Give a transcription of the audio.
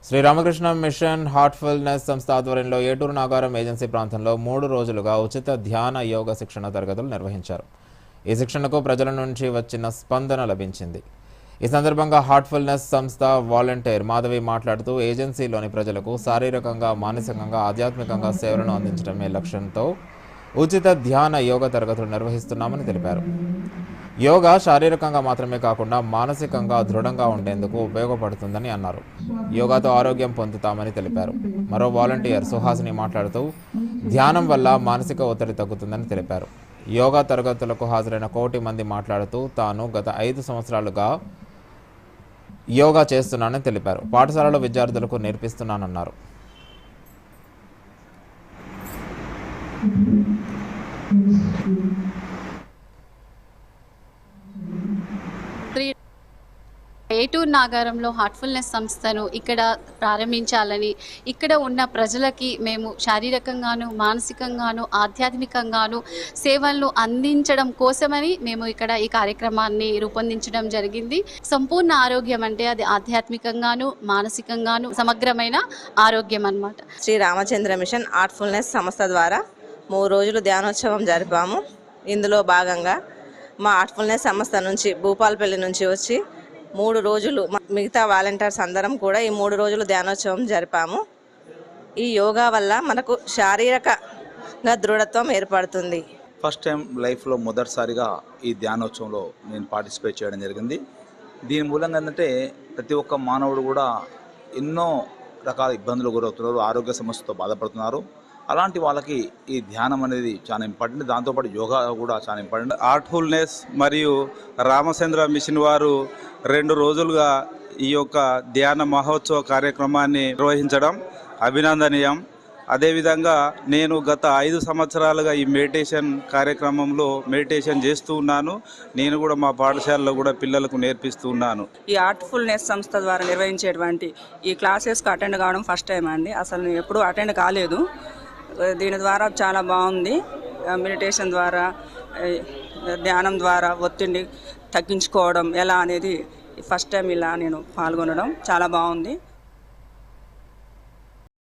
Shri Ramakrishna machine Heartfulness సంస్థ ఆధ్వర్యంలో ఏటూరు Nagaram agency ప్రాంతంలో 3 రోజులుగా ఉచిత ధ్యాన యోగ శిక్షణ తరగతులు నిర్వహించారు. ఈ శిక్షణకు ప్రజల నుంచి వచ్చిన స్పందన లభించింది. ఈ సందర్భంగా హార్ట్ఫుల్నెస్ సంస్థ వాలంటీర్ మాధవి మాట్లాడుతూ ఏజెన్సీలోని ప్రజలకు శారీరకంగా, మానసికంగా, ఆధ్యాత్మికంగా సేవలను అందించడమే లక్ష్యంతో ఉచిత ధ్యాన యోగ తరగతులు నిర్వహిస్తున్నామని తెలిపారు. యోగా శారీరకంగా మాత్రమే కాకుండా మానసికంగా దృఢంగా ఉండేందుకు ఉపయోగపడుతుందని అన్నారు. యోగాతో ఆరోగ్యం పొందుతామని తెలిపారు. మరో వాలంటీర్ సుహాసిని మాట్లాడుతూ ధ్యానం వల్ల మానసిక ఒత్తిడి తగ్గుతుందని తెలిపారు. యోగా తరగతులకు హాజరైన 1 కోటి మంది మాట్లాడుతూ తాను గత 5 సంవత్సరాలుగా యోగా చేస్తున్నానని తెలిపారు. పాఠశాలలో విద్యార్థులకు నేర్పిస్తున్నానన్నారు. ఏటూరు నాగారంలో హార్ట్ఫుల్నెస్ సంస్థను ఇక్కడ ప్రారంభించాలని, ఇక్కడ ఉన్న ప్రజలకి మేము శారీరకంగాను, మానసికంగాను, ఆధ్యాత్మికంగాను సేవలను అందించడం కోసమని మేము ఇక్కడ ఈ కార్యక్రమాన్ని రూపొందించడం జరిగింది. సంపూర్ణ ఆరోగ్యం అంటే అది ఆధ్యాత్మికంగాను, మానసికంగాను సమగ్రమైన ఆరోగ్యం అన్నమాట. శ్రీ రామచంద్ర మిషన్ హార్ట్ఫుల్నెస్ సంస్థ ద్వారా 3 రోజులు ధ్యానోత్సవం జరిపాము. ఇందులో భాగంగా మా హార్ట్ఫుల్నెస్ సంస్థ నుంచి భూపాలపల్లి నుంచి వచ్చి 3 రోజులు మిగతా వాలంటీర్స్ అందరం కూడా ఈ 3 రోజులు ధ్యానోత్సవం జరిపాము. ఈ యోగా వల్ల మనకు శారీరకంగా దృఢత్వం ఏర్పడుతుంది. ఫస్ట్ టైం లైఫ్లో మొదటిసారిగా ఈ ధ్యానోత్సవంలో నేను పార్టిసిపేట్ చేయడం జరిగింది. దీని మూలంగా ఏంటంటే ప్రతి ఒక్క మానవుడు కూడా ఎన్నో రకాల ఇబ్బందులు గురవుతున్నారు, ఆరోగ్య సమస్యతో బాధపడుతున్నారు. అలాంటి వాళ్ళకి ఈ ధ్యానం అనేది చాలా ఇంపార్టెంట్. దాంతోపాటు యోగా కూడా చాలా ఇంపార్టెంట్. హార్ట్ఫుల్నెస్ మరియు రామచంద్ర మిషన్ వారు 2 రోజులుగా ఈ యొక్క ధ్యాన మహోత్సవ కార్యక్రమాన్ని నిర్వహించడం అభినందనీయం. అదేవిధంగా నేను గత 5 సంవత్సరాలుగా ఈ మెడిటేషన్ కార్యక్రమంలో మెడిటేషన్ చేస్తూ ఉన్నాను. నేను కూడా మా పాఠశాలలో కూడా పిల్లలకు నేర్పిస్తూ ఉన్నాను. ఈ హార్ట్ఫుల్నెస్ సంస్థ ద్వారా నిర్వహించేటువంటి ఈ క్లాసెస్కి అటెండ్ కావడం ఫస్ట్ టైం అండి. అసలు నేను ఎప్పుడూ అటెండ్ కాలేదు. దీని ద్వారా చాలా బాగుంది. మెడిటేషన్ ద్వారా, ధ్యానం ద్వారా ఒత్తిడిని తగ్గించుకోవడం ఎలా అనేది ఫస్ట్ టైం ఇలా నేను పాల్గొనడం చాలా బాగుంది.